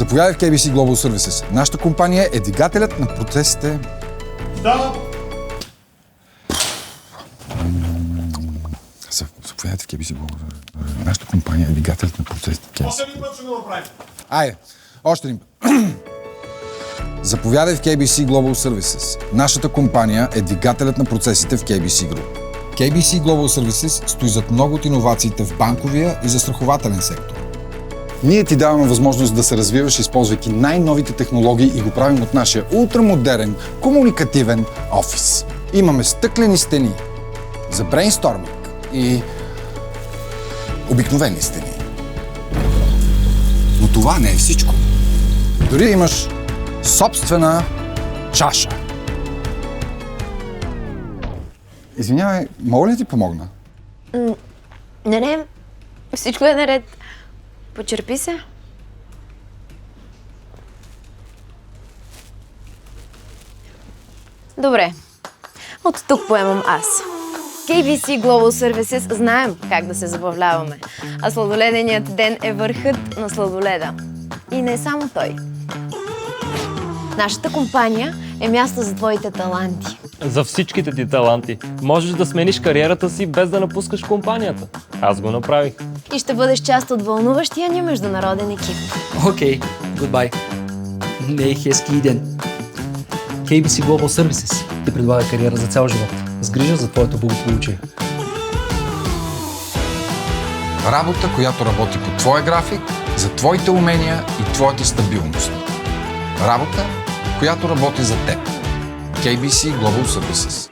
Заповядай в KBC Global Services. Нашата компания е двигателят на процесите... Да! Заповядайте в KBC Global Services. Нашата компания е двигателят на процесите... Още един път ще го направим. Айде, още един път. Заповядай в KBC Global Services. Нашата компания е двигателят на процесите в KBC Group. KBC Global Services стои зад много от иновациите в банковия и застрахователен сектор. Ние ти даваме възможност да се развиваш, използвайки най-новите технологии и го правим от нашия ултрамодерен, комуникативен офис. Имаме стъклени стени за брейнсторминг и обикновени стени. Но това не е всичко. Дори имаш собствена чаша. Извинявай, мога ли ти помогна? Не, всичко е наред. Почерпи се. Добре, от тук поемам аз. KBC Global Services знаем как да се забавляваме, а сладоледеният ден е върхът на сладоледа. И не само той. Нашата компания е място за твоите таланти. За всичките ти таланти. Можеш да смениш кариерата си без да напускаш компанията. Аз го направих. И ще бъдеш част от вълнуващия ни международен екип. Окей, goodbye. Не е хески ден. KBC Global Services те предлага кариера за цял живот. С грижа за твоето благополучие. Работа, която работи по твоя график, за твоите умения и твоята стабилност. Работа, която работи за теб. KBC Global Services.